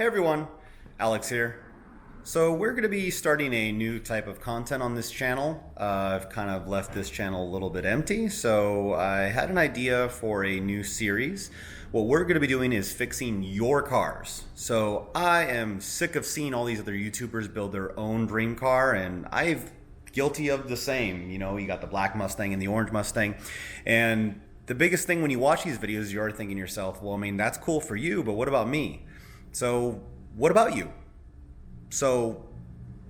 Hey everyone, Alex here. So we're going to be starting a new type of content on this channel. I've kind of left this channel a little bit empty, so I had an idea for a new series. What we're going to be doing is fixing your cars. So I am sick of seeing all these other YouTubers build their own dream car, and I'm guilty of the same. You know, you got the black Mustang and the orange Mustang, and the biggest thing when you watch these videos, you're thinking to yourself, well, I mean, that's cool for you, but what about me? So what about you? So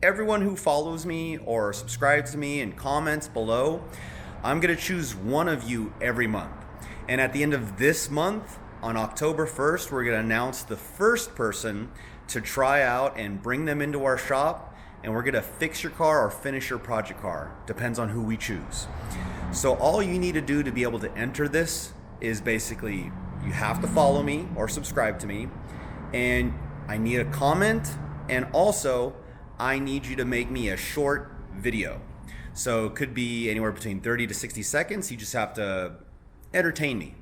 everyone who follows me or subscribes to me and comments below, I'm gonna choose one of you every month. And at the end of this month, on October 1st, we're gonna announce the first person to try out and bring them into our shop, and we're gonna fix your car or finish your project car. Depends on who we choose. So all you need to do to be able to enter this is basically, you have to follow me or subscribe to me, and I need a comment, and also I need you to make me a short video. So it could be anywhere between 30 to 60 seconds. You just have to entertain me.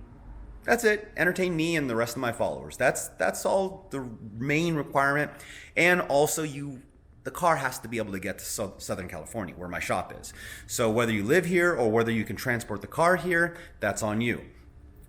That's it. Entertain me and the rest of my followers. That's all the main requirement. And also the car has to be able to get to Southern California, where my shop is. So whether you live here or whether you can transport the car here, that's on you.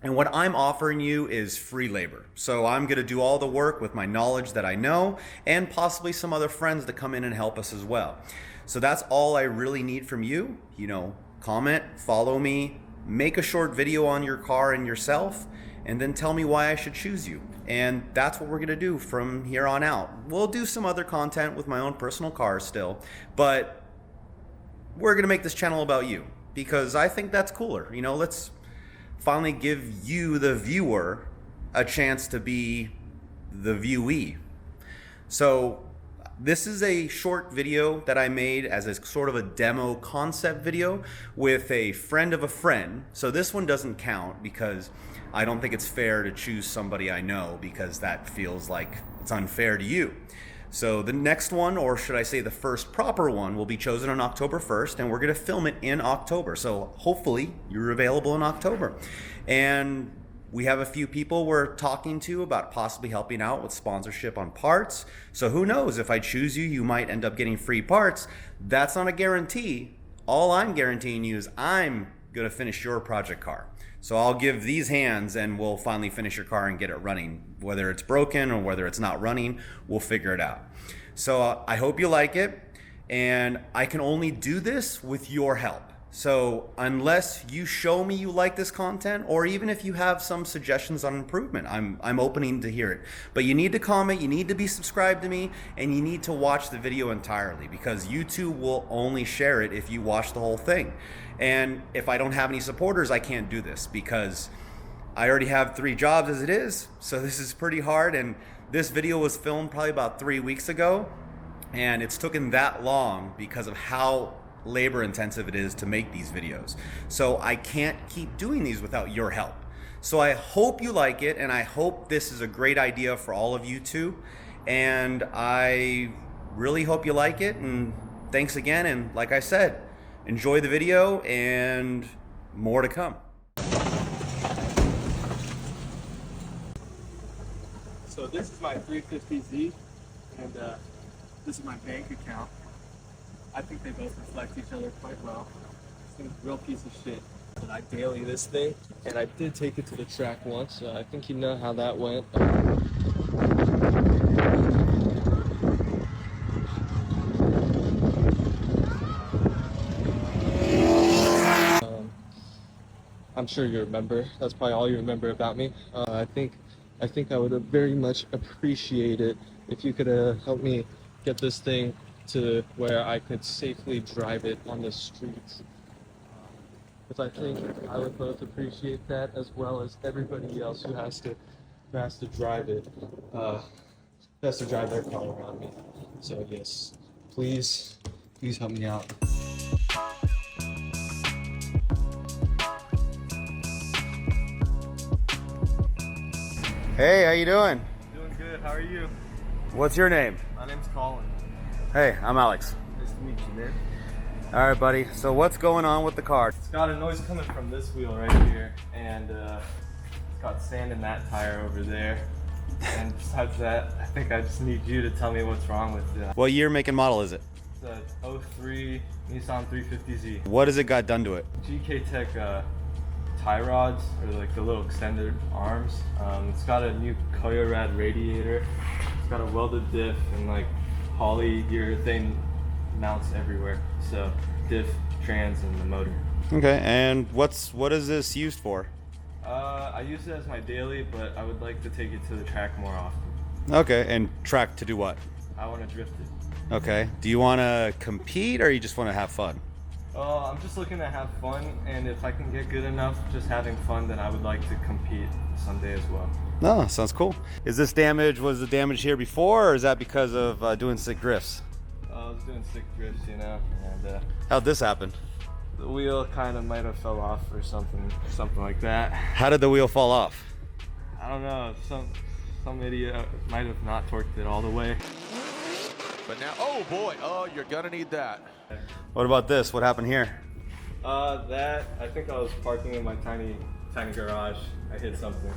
And what I'm offering you is free labor. So I'm gonna do all the work with my knowledge that I know, and possibly some other friends to come in and help us as well. So that's all I really need from you. You know, comment, follow me, make a short video on your car and yourself, and then tell me why I should choose you. And that's what we're gonna do from here on out. We'll do some other content with my own personal cars still, but we're gonna make this channel about you, because I think that's cooler. You know, let's finally give you, the viewer, a chance to be the viewee. So this is a short video that I made as a sort of a demo concept video with a friend of a friend. So this one doesn't count because I don't think it's fair to choose somebody I know, because that feels like it's unfair to you. So the next one, or should I say the first proper one, will be chosen on October 1st, and we're gonna film it in October. So hopefully you're available in October. And we have a few people we're talking to about possibly helping out with sponsorship on parts. So who knows, if I choose you, you might end up getting free parts. That's not a guarantee. All I'm guaranteeing you is I'm gonna finish your project car. So I'll give these hands and we'll finally finish your car and get it running. Whether it's broken or whether it's not running, we'll figure it out. So I hope you like it, and I can only do this with your help. So unless you show me you like this content, or even if you have some suggestions on improvement, I'm opening to hear it. But you need to comment, you need to be subscribed to me, and you need to watch the video entirely, because YouTube will only share it if you watch the whole thing. And if I don't have any supporters, I can't do this, because I already have 3 jobs as it is. So this is pretty hard, and this video was filmed probably about 3 weeks ago, and it's taken that long because of how labor intensive it is to make these videos. So I can't keep doing these without your help. So I hope you like it, and I hope this is a great idea for all of you too. And I really hope you like it, and thanks again. And like I said, enjoy the video, and more to come. So this is my 350Z, and this is my bank account. I think they both reflect each other quite well. This thing's a real piece of shit. But I daily this thing, and I did take it to the track once, so I think you know how that went. I'm sure you remember. That's probably all you remember about me. I think I would have very much appreciated if you could help me get this thing to where I could safely drive it on the streets. Because I think I would both appreciate that, as well as everybody else who has to drive it, has to drive their car around me. So yes, please help me out. Hey, how you doing? Doing good. How are you? What's your name? My name's Colin. Hey, I'm Alex. Nice to meet you, man. All right, buddy. So what's going on with the car? It's got a noise coming from this wheel right here, and it's got sand in that tire over there. And besides that, I think I just need you to tell me what's wrong with it. What year, make, and model is it? It's a 03 Nissan 350Z. What has it got done to it? GK Tech tie rods, or like the little extended arms. It's got a new Koyorad radiator. It's got a welded diff and like polyurethane mounts everywhere. So diff, trans, and the motor. Okay, and what is this used for? I use it as my daily, but I would like to take it to the track more often. Okay, and track to do what? I want to drift it. Okay, do you want to compete or you just want to have fun? I'm just looking to have fun, and if I can get good enough just having fun, then I would like to compete someday as well. No, sounds cool. Was the damage here before, or is that because of doing sick drifts? I was doing sick drifts, you know, and How'd this happen? the wheel kind of might have fell off or something like that. How did the wheel fall off? I don't know, some idiot might have not torqued it all the way. But now, oh boy, oh, you're gonna need that. What about this? What happened here? That, I think I was parking in my tiny garage. I hit something.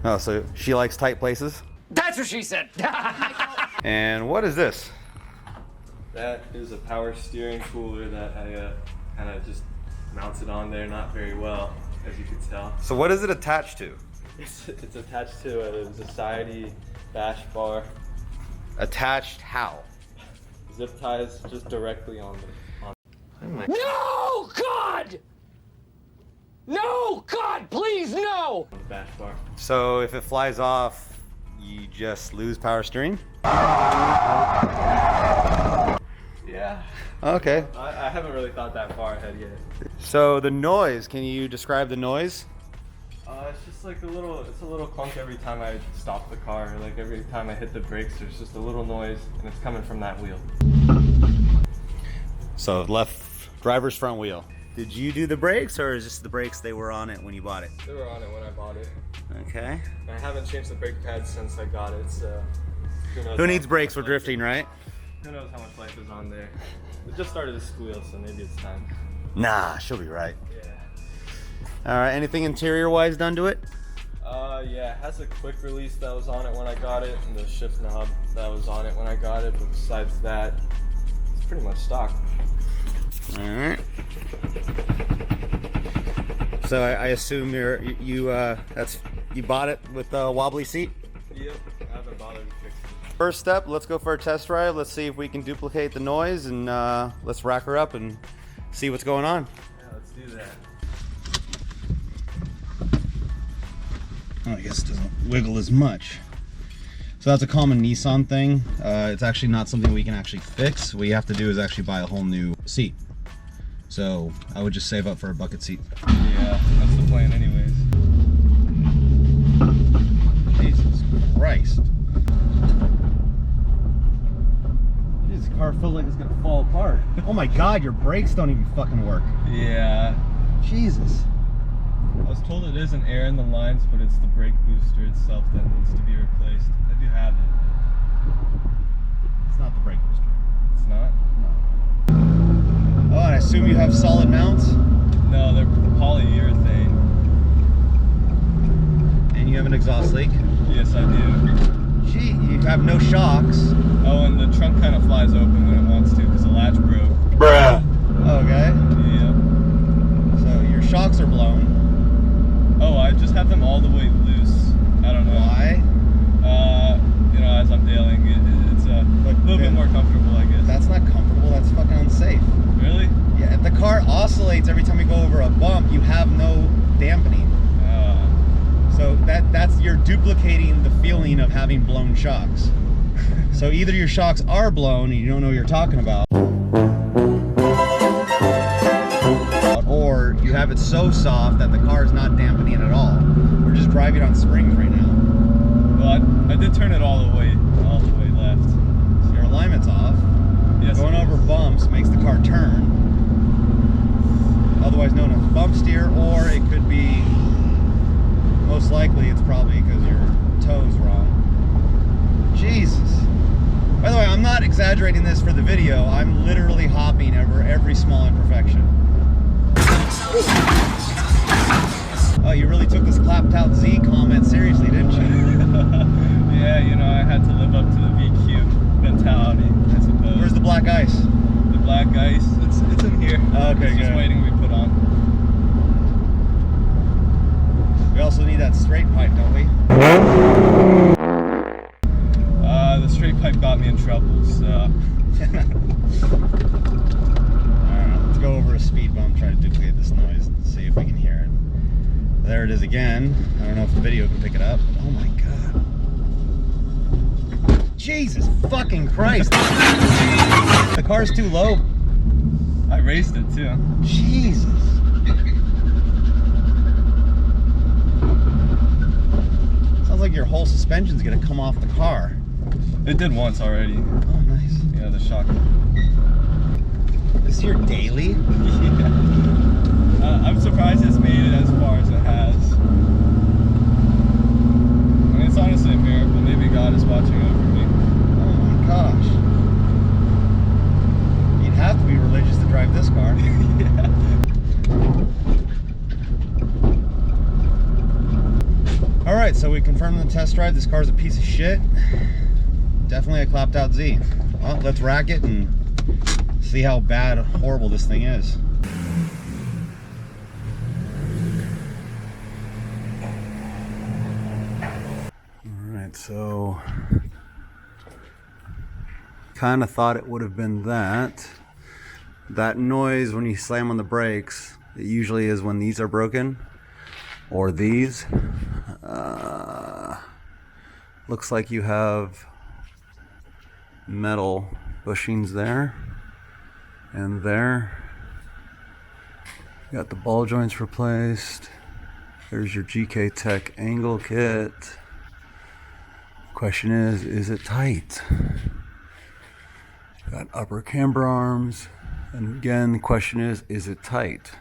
Oh, so she likes tight places? That's what she said. And what is this? That is a power steering cooler that I kind of just mounted on there, not very well, as you can tell. So what is it attached to? It's attached to a Society bash bar. Attached how? Zip ties just directly on the. No, God! No, God, please, no! On the bash bar. So if it flies off, you just lose power steering? Yeah. Okay. I haven't really thought that far ahead yet. So the noise, can you describe the noise? It's just like it's a little clunk every time I stop the car. Like every time I hit the brakes, there's just a little noise, and it's coming from that wheel. So left driver's front wheel. Did you do the brakes, or is this the brakes they were on it when you bought it? They were on it when I bought it. Okay. And I haven't changed the brake pads since I got it, so Who needs brakes for drifting, right? Who knows how much life is on there. It just started to squeal, so maybe it's time. Nah, she'll be right. Yeah. All right, anything interior-wise done to it? Yeah, it has a quick release that was on it when I got it, and the shift knob that was on it when I got it, but besides that, it's pretty much stock. All right. So I assume you bought it with a wobbly seat? Yep, I haven't bothered to fix it. First step, let's go for a test drive. Let's see if we can duplicate the noise, and let's rack her up and see what's going on. Yeah, let's do that. Oh, I guess it doesn't wiggle as much. So that's a common Nissan thing. It's actually not something we can actually fix. What you have to do is actually buy a whole new seat. So I would just save up for a bucket seat. Yeah, that's the plan anyways. Jesus Christ. This car feels like it's gonna fall apart. Oh my God, your brakes don't even fucking work. Yeah. Jesus. I was told it isn't air in the lines, but it's the brake booster itself that needs to be replaced. I do have it. It's not the brake booster. It's not? Oh, and I assume you have solid mounts? No, they're polyurethane. And you have an exhaust leak? Yes, I do. Gee, you have no shocks. Oh, and the trunk kind of flies open when it wants to because the latch broke. Bruh. Okay. Yeah. So your shocks are blown. Oh, I just have them all the way loose. I don't know. Why? You know, as I'm dailing, it's a little bit more comfortable, I guess. That's not comfortable, that's fucking unsafe. Really? Yeah, if the car oscillates every time you go over a bump, you have no dampening. So you're duplicating the feeling of having blown shocks. So either your shocks are blown and you don't know what you're talking about, or you have it so soft that the car is not dampening at all. We're just driving on springs right now. Well, I did turn it all the way left. So your alignment's off. Yes. Going over bumps makes the car turn, otherwise known as bump steer, or it could be, most likely it's probably because your toe's wrong. Jesus. By the way, I'm not exaggerating this for the video. I'm literally hopping over every small imperfection. Oh, you really took this clapped out Z comment seriously, didn't you? Yeah, you know, I had to live up to the VQ mentality, I suppose. Where's the black ice? The black ice? It's in here. Oh, okay, it's just good. waiting to be put on. We also need that straight pipe, don't we? The straight pipe got me in trouble, so. Alright, let's go over a speed bump, try to duplicate this noise and see if we can hear it. There it is again. I don't know if the video can pick it up. Oh my god. Jesus fucking Christ. The car's too low. I raised it too. Jesus. Sounds like your whole suspension's gonna come off the car. It did once already. Oh, nice. Yeah, the shock. This is your daily? Yeah. I'm surprised it's made it as far as it has. I mean, it's honestly a miracle. Maybe God is watching over me. Oh my gosh. You'd have to be religious to drive this car. Yeah. Alright, so we confirmed the test drive. This car's a piece of shit. Definitely a clapped out Z. Well, let's rack it and see how bad, horrible this thing is. Alright, so kind of thought it would have been that. That noise when you slam on the brakes, it usually is when these are broken or these. Looks like you have metal bushings there and there. Got the ball joints replaced. There's your GK Tech angle kit. Question is it tight? Got upper camber arms. And again, the question is it tight?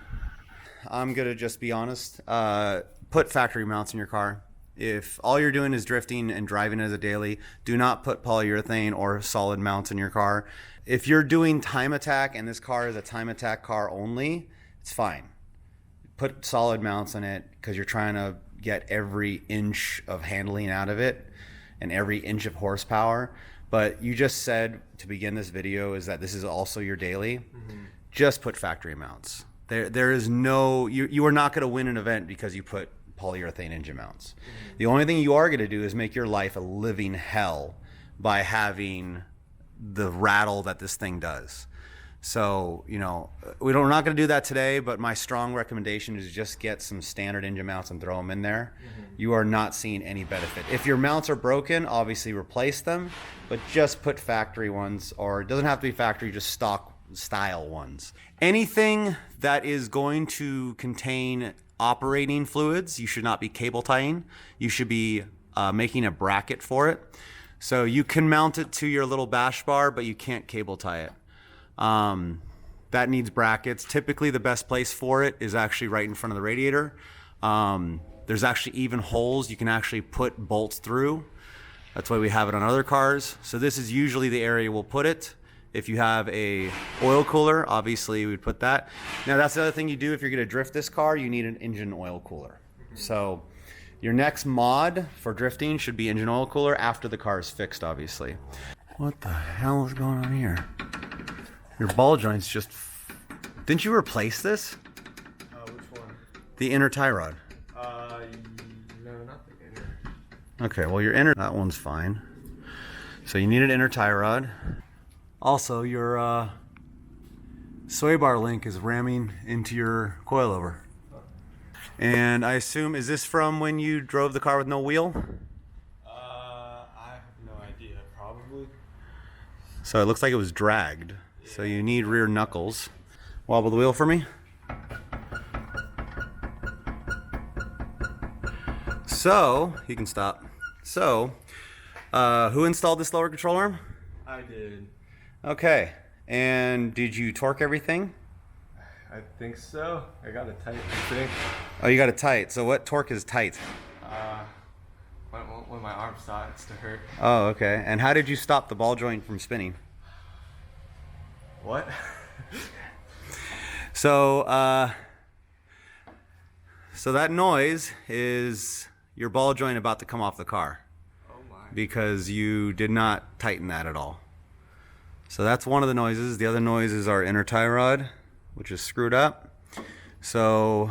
I'm gonna just be honest. Put factory mounts in your car. If all you're doing is drifting and driving as a daily, do not put polyurethane or solid mounts in your car. If you're doing time attack and this car is a time attack car only, it's fine. Put solid mounts in it because you're trying to get every inch of handling out of it and every inch of horsepower. But you just said to begin this video is that this is also your daily. Just put factory mounts. There is no, you are not going to win an event because you put polyurethane engine mounts. The only thing you are going to do is make your life a living hell by having the rattle that this thing does. So, you know, we're not going to do that today, but my strong recommendation is just get some standard engine mounts and throw them in there. You are not seeing any benefit. If your mounts are broken, obviously replace them, but just put factory ones, or it doesn't have to be factory, just stock style ones. Anything that is going to contain operating fluids, you should not be cable tying. You should be making a bracket for it. So you can mount it to your little bash bar, but you can't cable tie it. That needs brackets. Typically the best place for it is actually right in front of the radiator. There's actually even holes you can actually put bolts through. That's why we have it on other cars. So this is usually the area we'll put it. If you have a oil cooler, obviously we'd put that. Now that's the other thing you do if you're gonna drift this car, you need an engine oil cooler. So your next mod for drifting should be engine oil cooler after the car is fixed, obviously. What the hell is going on here? Your ball joints just... Didn't you replace this? Which one? The inner tie rod. No, not the inner. Okay, well your inner... That one's fine. So you need an inner tie rod. Also, your sway bar link is ramming into your coilover. And I assume, is this from when you drove the car with no wheel? I have no idea, probably. So it looks like it was dragged. So you need rear knuckles. Wobble the wheel for me. So, you can stop. So, who installed this lower control arm? I did. Okay, and did you torque everything? I think so. I got it tight, I think. Oh, you got it tight. So what torque is tight? When my arm starts to hurt. Oh, okay. And how did you stop the ball joint from spinning? What? So that noise is your ball joint about to come off the car. Oh my. because you did not tighten that at all. So that's one of the noises. The other noise is our inner tie rod, which is screwed up. So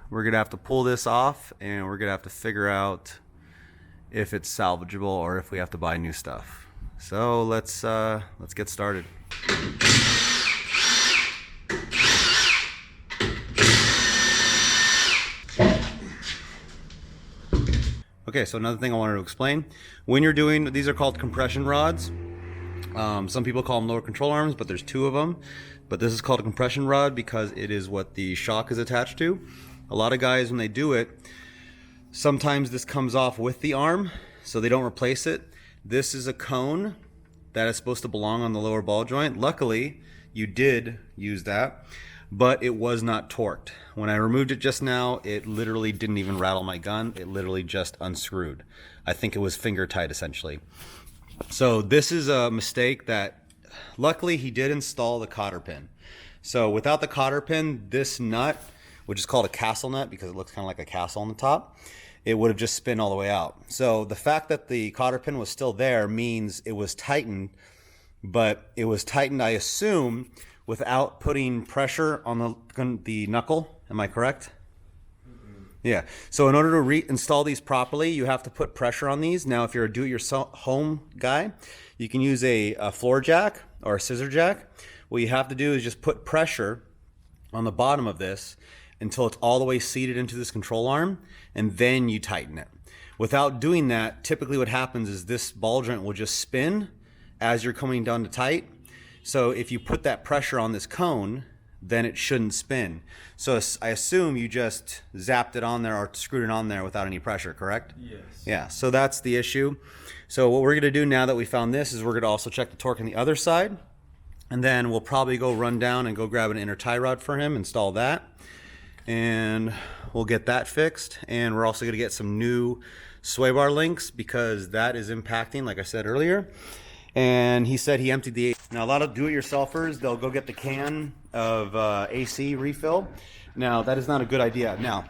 we're gonna have to pull this off, and we're gonna have to figure out if it's salvageable or if we have to buy new stuff. So let's get started. Okay, so another thing I wanted to explain. When you're doing, these are called compression rods. Some people call them lower control arms, but there's two of them. But this is called a compression rod because it is what the shock is attached to. A lot of guys, when they do it, sometimes this comes off with the arm, so they don't replace it. This is a cone that is supposed to belong on the lower ball joint. Luckily, you did use that, but it was not torqued. When I removed it just now, it literally didn't even rattle my gun. It literally just unscrewed. I think it was finger tight essentially. So this is a mistake that luckily he did install the cotter pin. So without the cotter pin, this nut, which is called a castle nut because it looks kind of like a castle on the top, it would have just spin all the way out. So the fact that the cotter pin was still there means it was tightened, but it was tightened, I assume, without putting pressure on the knuckle. Am I correct? Yeah. So in order to reinstall these properly, you have to put pressure on these. Now, if you're a do-it-yourself home guy, you can use a floor jack or a scissor jack. What you have to do is just put pressure on the bottom of this until it's all the way seated into this control arm, and then you tighten it. Without doing that, typically what happens is this ball joint will just spin as you're coming down to tight. So if you put that pressure on this cone, then it shouldn't spin. So I assume you just zapped it on there or screwed it on there without any pressure, correct? Yes. Yeah, so that's the issue. So what we're gonna do now that we found this is we're gonna also check the torque on the other side, and then we'll probably go run down and go grab an inner tie rod for him, install that, and we'll get that fixed. And we're also gonna get some new sway bar links because that is impacting, like I said earlier. And he said he emptied the. Now a lot of do-it-yourselfers, they'll go get the can of AC refill. Now that is not a good idea. Now,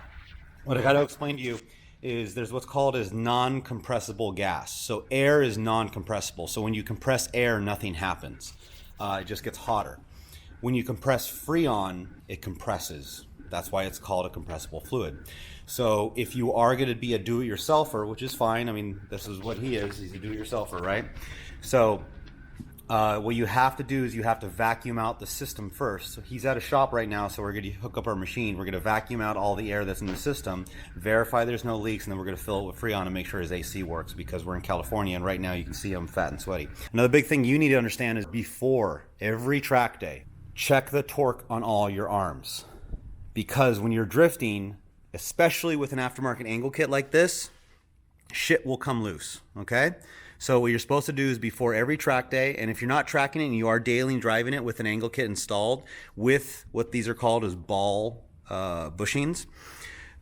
what I got to explain to you is there's what's called as non-compressible gas. So air is non-compressible. So when you compress air, nothing happens. It just gets hotter. When you compress Freon, it compresses. That's why it's called a compressible fluid. So if you are going to be a do-it-yourselfer, which is fine. I mean, this is what he is. He's a do-it-yourselfer, right? So what you have to do is you have to vacuum out the system first. So he's at a shop right now, so we're going to hook up our machine. We're going to vacuum out all the air that's in the system, verify there's no leaks, and then we're going to fill it with Freon and make sure his AC works because we're in California, and right now you can see I'm fat and sweaty. Another big thing you need to understand is before every track day, check the torque on all your arms. Because when you're drifting, especially with an aftermarket angle kit like this, shit will come loose, okay? So what you're supposed to do is before every track day, and if you're not tracking it and you are daily driving it with an angle kit installed with what these are called as ball bushings,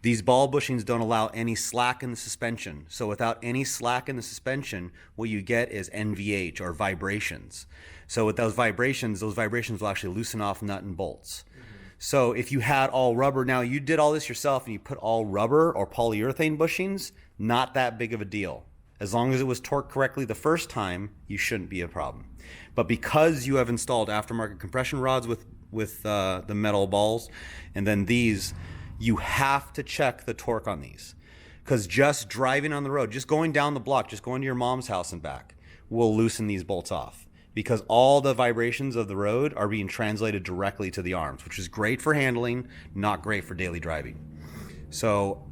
these ball bushings don't allow any slack in the suspension. So without any slack in the suspension, what you get is NVH or vibrations. So with those vibrations will actually loosen off nut and bolts. So if you had all rubber, now you did all this yourself and you put all rubber or polyurethane bushings, not that big of a deal. As long as it was torqued correctly the first time, you shouldn't be a problem. But because you have installed aftermarket compression rods with the metal balls, and then these, you have to check the torque on these. Because just driving on the road, just going down the block, just going to your mom's house and back, will loosen these bolts off. Because all the vibrations of the road are being translated directly to the arms, which is great for handling, not great for daily driving. So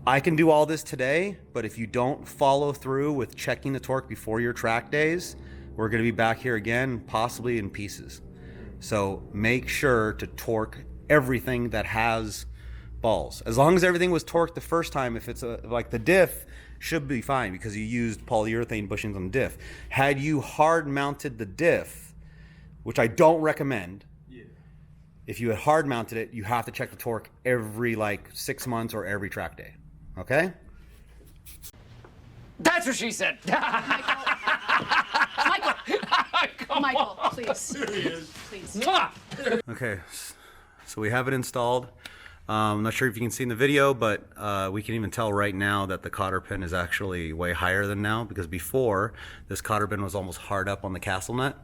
I can do all this today, but if you don't follow through with checking the torque before your track days, we're going to be back here again, possibly in pieces. So make sure to torque everything that has balls. As long as everything was torqued the first time, if it's like the diff should be fine because you used polyurethane bushings on the diff. Had you hard mounted the diff, which I don't recommend, if you had hard mounted it, you have to check the torque every like 6 months or every track day. Okay? That's what she said. Michael, please. Please. Mwah! Okay, so we have it installed. I'm not sure if you can see in the video, but we can even tell right now that the cotter pin is actually way higher than now, because before this cotter pin was almost hard up on the castle nut.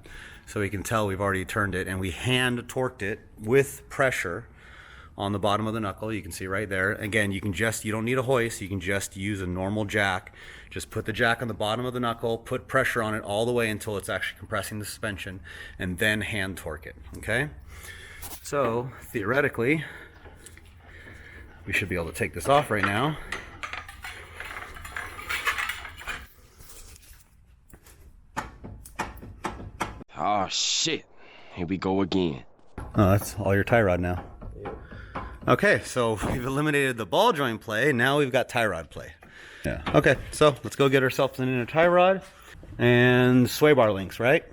So we can tell we've already turned it, and we hand torqued it with pressure on the bottom of the knuckle. You can see right there. Again, you don't need a hoist, you can just use a normal jack. Just put the jack on the bottom of the knuckle, put pressure on it all the way until it's actually compressing the suspension, and then hand torque it, okay? So theoretically, we should be able to take this off right now. Oh shit, here we go again. Oh, that's all your tie rod now. Okay, so we've eliminated the ball joint play, now we've got tie rod play. Yeah. Okay, so let's go get ourselves an inner tie rod and sway bar links, right?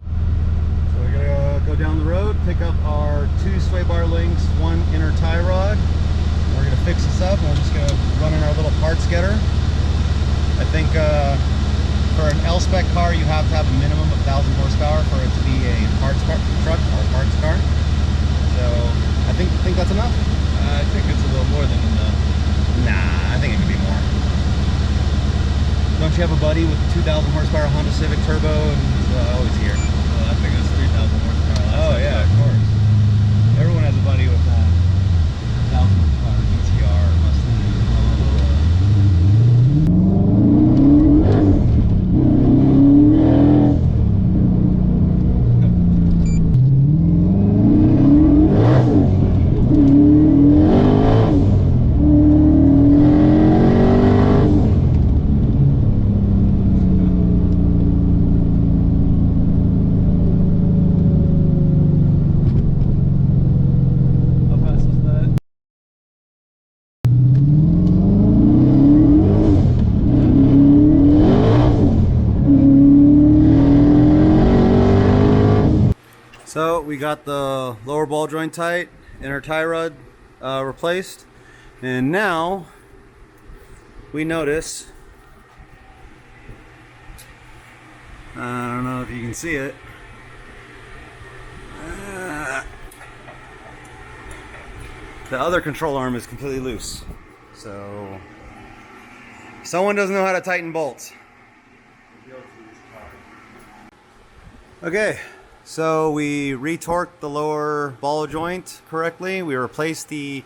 So we're gonna go down the road, pick up our 2 sway bar links, 1 inner tie rod. We're gonna fix this up, and we're just gonna run in our little parts getter. I think for an L-spec car, you have to have a minimum of 1,000 horsepower for it to be a parts car, truck or parts car. So I think that's enough. I think it's a little more than enough. Nah, I think it could be more. Don't you have a buddy with a 2,000 horsepower Honda Civic Turbo and he's always here? Well, I think it's 3,000 horsepower. Oh yeah, of course. Everyone has a buddy with that 1,000 horsepower DTR So we got the lower ball joint tight, inner tie rod replaced, and now we notice, I don't know if you can see it, the other control arm is completely loose. So someone doesn't know how to tighten bolts. Okay. So we retorqued the lower ball joint correctly. We replaced the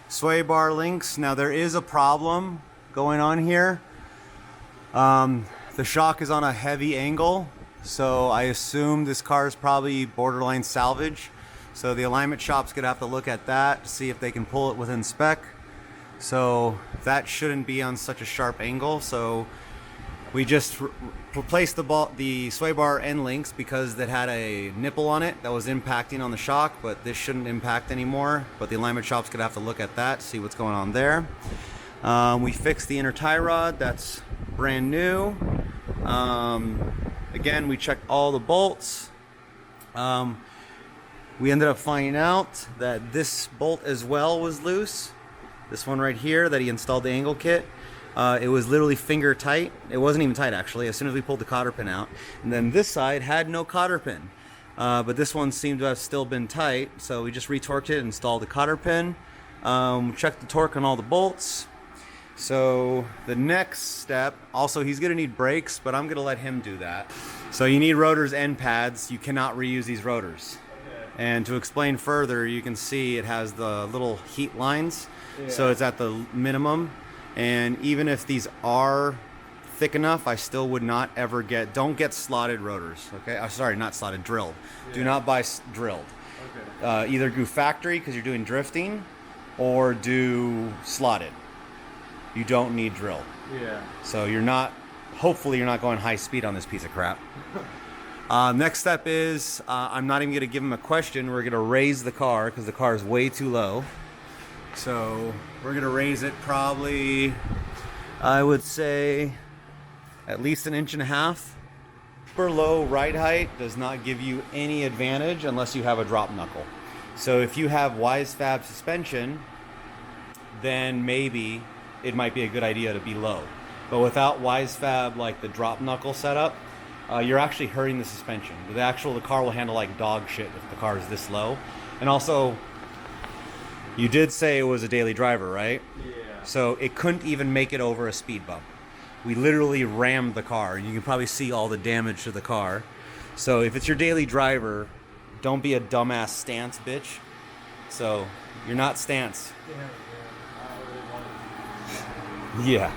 sway bar links. Now there is a problem going on here. The shock is on a heavy angle, so I assume this car is probably borderline salvage. So the alignment shop's gonna have to look at that to see if they can pull it within spec. So that shouldn't be on such a sharp angle. So we just replaced the sway bar end links because that had a nipple on it that was impacting on the shock, but this shouldn't impact anymore. But the alignment shop's gonna have to look at that, see what's going on there. We fixed the inner tie rod, that's brand new. Again, we checked all the bolts. We ended up finding out that this bolt as well was loose. This one right here that he installed the angle kit. It was literally finger tight. It wasn't even tight actually, as soon as we pulled the cotter pin out. And then this side had no cotter pin. But this one seemed to have still been tight, so we just retorqued it, installed the cotter pin, checked the torque on all the bolts. So the next step, also he's gonna need brakes, but I'm gonna let him do that. So you need rotors and pads. You cannot reuse these rotors. Okay. And to explain further, you can see it has the little heat lines. Yeah. So it's at the minimum. And even if these are thick enough, I still would not ever don't get slotted rotors, okay? Sorry, not slotted, drilled. Yeah. Do not buy drilled. Okay. Either do factory because you're doing drifting, or do slotted. You don't need drilled. Yeah. So hopefully you're not going high speed on this piece of crap. Next step is, I'm not even gonna give him a question. We're gonna raise the car because the car is way too low. So we're gonna raise it probably, I would say, at least 1.5 inches. Super low ride height does not give you any advantage unless you have a drop knuckle. So if you have Wisefab suspension, then maybe it might be a good idea to be low. But without Wisefab, like the drop knuckle setup, you're actually hurting the suspension. The car will handle like dog shit if the car is this low. And also, You did say it was a daily driver, right? Yeah. So it couldn't even make it over a speed bump. We literally rammed the car. You can probably see all the damage to the car. So if it's your daily driver, don't be a dumbass stance bitch. So you're not stance. Yeah.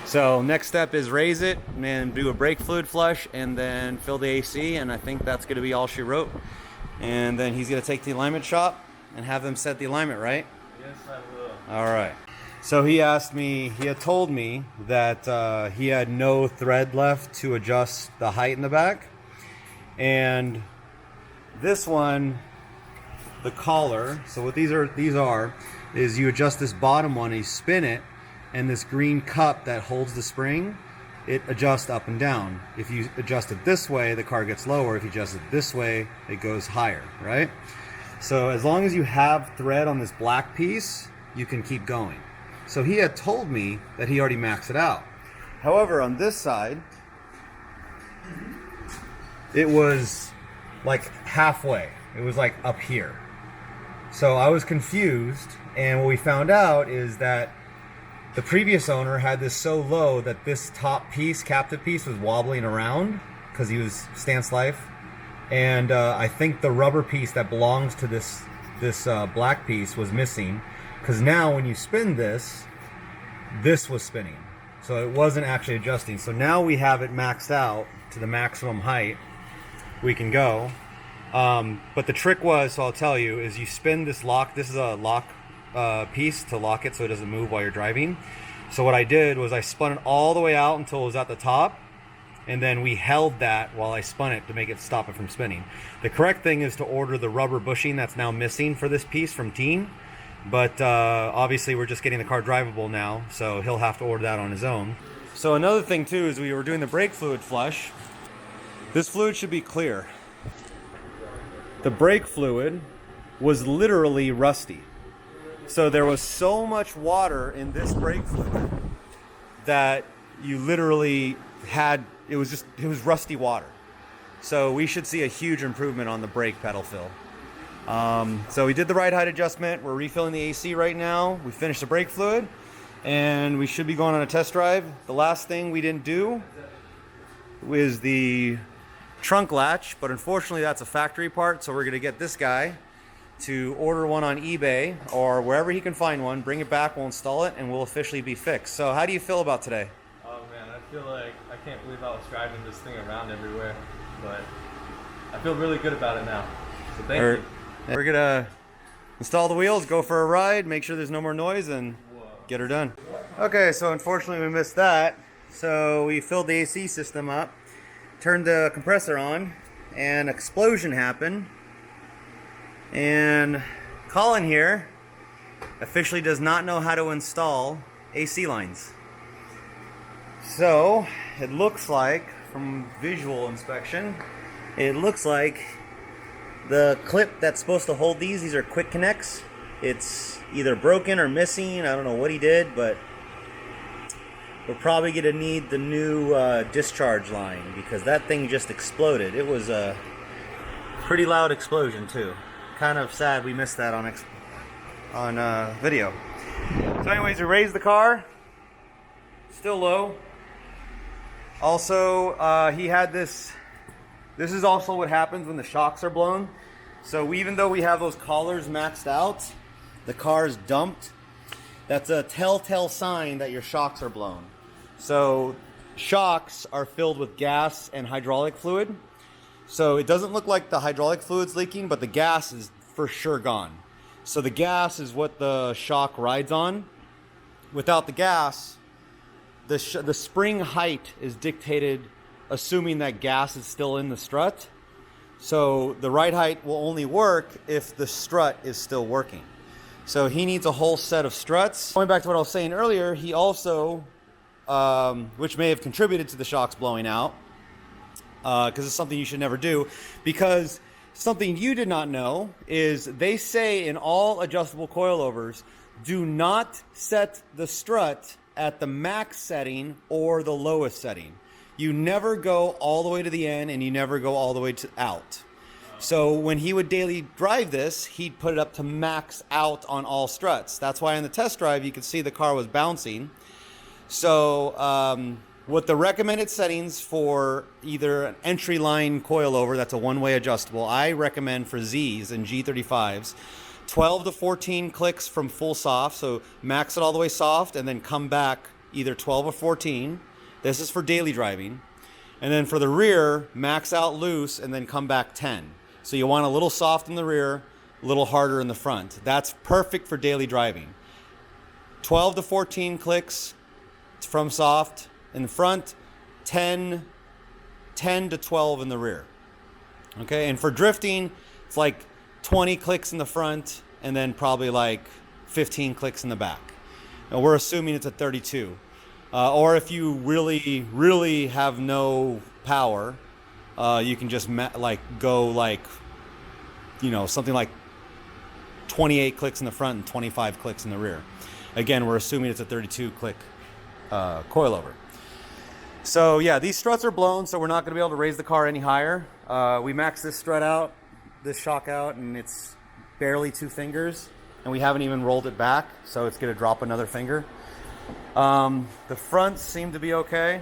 So next step is raise it and do a brake fluid flush and then fill the AC, and I think that's going to be all she wrote. And then he's going to take the alignment shop and have them set the alignment, right? Yes, I will. All right. So he asked me, he had told me that he had no thread left to adjust the height in the back. And this one, the collar, so what these are is you adjust this bottom one, you spin it, and this green cup that holds the spring, it adjusts up and down. If you adjust it this way, the car gets lower. If you adjust it this way, it goes higher, right? So as long as you have thread on this black piece, you can keep going. So he had told me that he already maxed it out. However, on this side, it was like halfway. It was like up here. So I was confused, and what we found out is that the previous owner had this so low that this top piece, captive piece, was wobbling around because he was stance life. And I think the rubber piece that belongs to this black piece was missing, because now when you spin this was spinning. So it wasn't actually adjusting. So now we have it maxed out to the maximum height we can go. But the trick was, so I'll tell you, is you spin this lock. This is a lock piece to lock it so it doesn't move while you're driving. So what I did was I spun it all the way out until it was at the top, and then we held that while I spun it to make it stop it from spinning. The correct thing is to order the rubber bushing that's now missing for this piece from Teen, but obviously we're just getting the car drivable now, so he'll have to order that on his own. So another thing too is we were doing the brake fluid flush. This fluid should be clear. The brake fluid was literally rusty. So there was so much water in this brake fluid that you literally had, it was rusty water. So we should see a huge improvement on the brake pedal fill. So we did the ride height adjustment. We're refilling the AC right now. We finished the brake fluid, and we should be going on a test drive. The last thing we didn't do is the trunk latch, but unfortunately that's a factory part, so we're gonna get this guy to order one on eBay or wherever he can find one, bring it back, we'll install it, and we'll officially be fixed. So how do you feel about today? Oh man, I feel like I can't believe I was driving this thing around everywhere, but I feel really good about it now. So thank you. We're gonna install the wheels, go for a ride, make sure there's no more noise, and get her done. Okay, so unfortunately we missed that. So we filled the AC system up, turned the compressor on, and an explosion happened. And Colin here officially does not know how to install AC lines. So it looks like, from visual inspection, it looks like the clip that's supposed to hold these are quick connects. It's either broken or missing. I don't know what he did, but we're probably gonna need the new discharge line, because that thing just exploded. It was a pretty loud explosion too. Kind of sad we missed that on video. So anyways, we raised the car. Still low. Also, he had this. This is also what happens when the shocks are blown. So even though we have those collars maxed out, the car is dumped. That's a telltale sign that your shocks are blown. So shocks are filled with gas and hydraulic fluid. So it doesn't look like the hydraulic fluid's leaking, but the gas is for sure gone. So the gas is what the shock rides on. Without the gas, the spring height is dictated assuming that gas is still in the strut. So the ride height will only work if the strut is still working. So he needs a whole set of struts. Going back to what I was saying earlier, he also, which may have contributed to the shocks blowing out, because it's something you should never do, because something you did not know is they say in all adjustable coilovers, do not set the strut at the max setting or the lowest setting. You never go all the way to the end, and you never go all the way to out. So when he would daily drive this, he'd put it up to max out on all struts. That's why in the test drive, you could see the car was bouncing. So what the recommended settings for either an entry line coilover, that's a one-way adjustable, I recommend for Zs and G35s, 12 to 14 clicks from full soft. So max it all the way soft and then come back either 12 or 14. This is for daily driving. And then for the rear, max out loose and then come back 10. So you want a little soft in the rear, a little harder in the front. That's perfect for daily driving. 12 to 14 clicks from soft in the front, 10 to 12 in the rear. Okay, and for drifting, it's like 20 clicks in the front and then probably like 15 clicks in the back. Now we're assuming it's a 32. Or if you really have no power, you can just go like, you know, something like 28 clicks in the front and 25 clicks in the rear. Again, we're assuming it's a 32 click coilover. So yeah, these struts are blown, so we're not going to be able to raise the car any higher. We maxed this strut out, this shock out, and it's barely 2 fingers, and we haven't even rolled it back, so it's going to drop another finger. The fronts seem to be okay,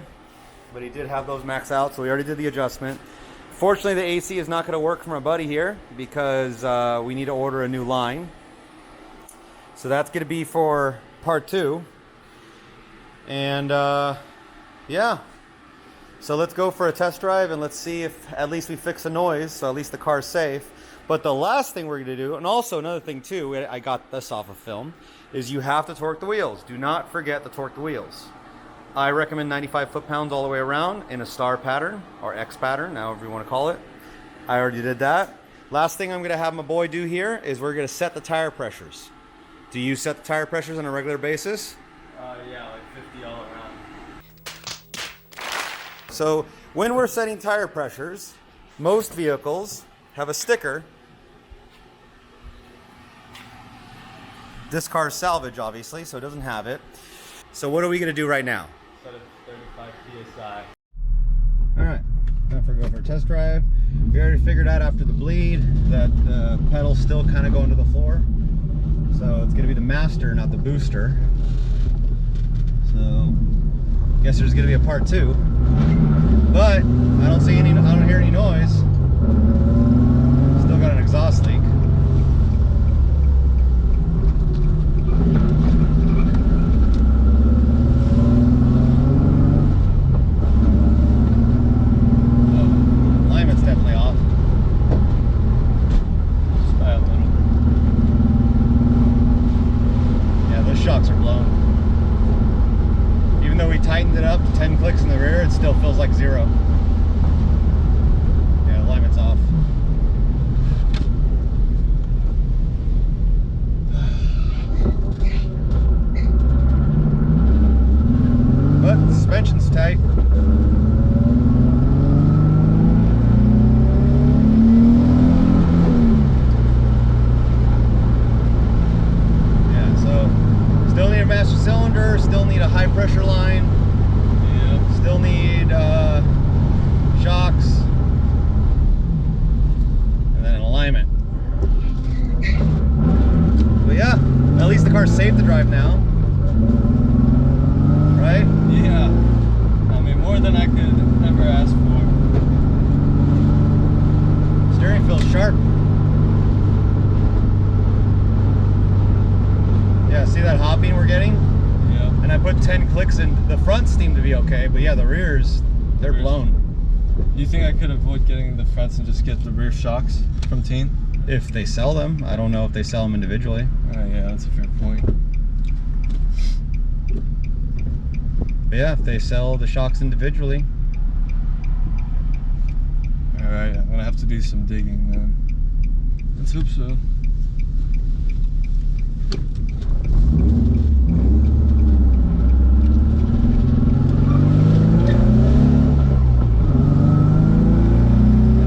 but he did have those max out, so we already did the adjustment. Fortunately, the AC is not going to work from our buddy here because we need to order a new line. So that's going to be for part 2. And yeah, so let's go for a test drive and let's see if at least we fix the noise, so at least the car's safe. But the last thing we're going to do, and also another thing too, I got this off of film, is you have to torque the wheels. Do not forget to torque the wheels. I recommend 95 foot-pounds all the way around in a star pattern, or X pattern, however you want to call it. I already did that. Last thing I'm going to have my boy do here is we're going to set the tire pressures. Do you set the tire pressures on a regular basis? Yeah, like 50 all around. So when we're setting tire pressures, most vehicles have a sticker. This car's salvage, obviously, so it doesn't have it. So what are we going to do right now? Set it 35 psi. All right, time for go for a test drive. We already figured out after the bleed that the pedal's still kind of going to the floor. So it's going to be the master, not the booster. So guess there's going to be a part 2. But I don't hear any noise. Still got an exhaust leak. Shocks are blown. Even though we tightened it up to 10 clicks in the rear, it still feels like 0. Yeah, alignment's off. But the suspension's tight. Master cylinder, still need a high pressure line. Yeah. Still need shocks, and then an alignment. But yeah, at least the car's safe to drive now, right? Yeah, I mean more than I could ever ask for. Steering feels sharp. Yeah, see that hopping we're getting? Yeah. And I put 10 clicks in. The fronts seem to be okay, but yeah, the rears, they're blown. You think I could avoid getting the fronts and just get the rear shocks from Teen? If they sell them. I don't know if they sell them individually. Yeah, that's a fair point. But yeah, if they sell the shocks individually. Alright, I'm gonna have to do some digging then. Let's hope so.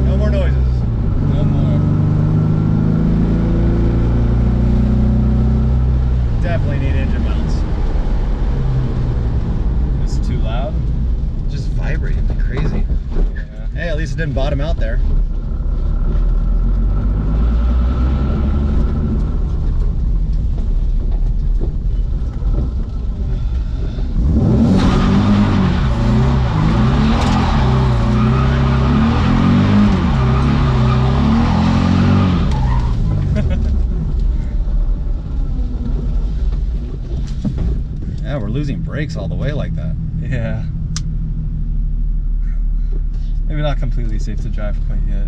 No more noises. No more. Definitely need engine mounts. It's too loud? Just vibrating like crazy. Yeah. Hey, at least it didn't bottom out there. losing brakes all the way like that. Yeah. Maybe not completely safe to drive quite yet.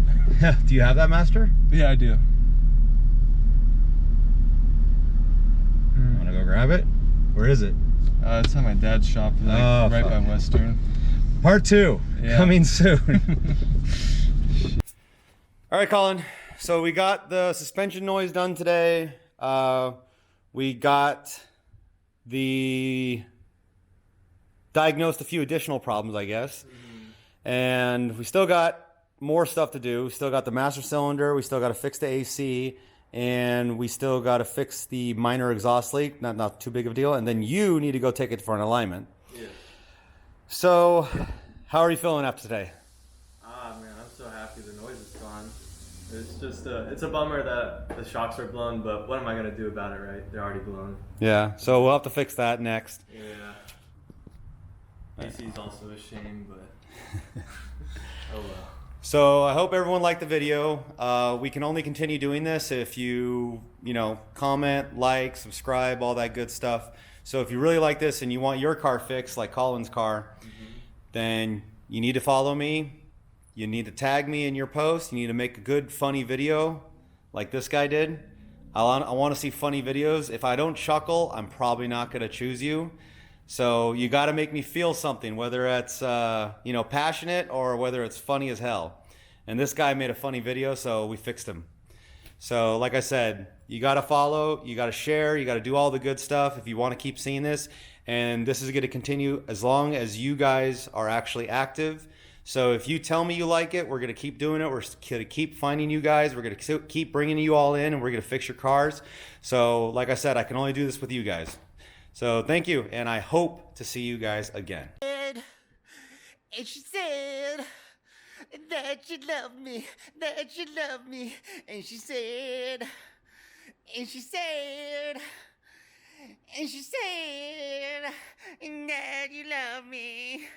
Do you have that, Master? Yeah, I do. Want to go grab it? Where is it? It's at my dad's shop, like, right by Western. Part 2, coming soon. All right, Colin. So we got the suspension noise done today. We got diagnosed a few additional problems, I guess. And we still got more stuff to do. We still got the master cylinder. We still got to fix the AC. And we still got to fix the minor exhaust leak. Not too big of a deal. And then you need to go take it for an alignment. Yeah. So, how are you feeling after today? Man, I'm so happy the noise is gone. It's just it's a bummer that the shocks are blown, but what am I gonna do about it, right? They're already blown. Yeah, so we'll have to fix that next. Yeah. AC is also a shame, but oh well. So I hope everyone liked the video. We can only continue doing this if you comment, like, subscribe, all that good stuff. So if you really like this and you want your car fixed, like Colin's car, then you need to follow me. You need to tag me in your post. You need to make a good, funny video like this guy did. I want to see funny videos. If I don't chuckle, I'm probably not going to choose you. So you got to make me feel something, whether it's passionate or whether it's funny as hell. And this guy made a funny video, so we fixed him. So like I said, you got to follow, you got to share, you got to do all the good stuff if you want to keep seeing this. And this is going to continue as long as you guys are actually active. So if you tell me you like it, we're going to keep doing it. We're going to keep finding you guys. We're going to keep bringing you all in, and we're going to fix your cars. So like I said, I can only do this with you guys. So thank you, and I hope to see you guys again. And she said that you love me, that you love me. And she said that you love me.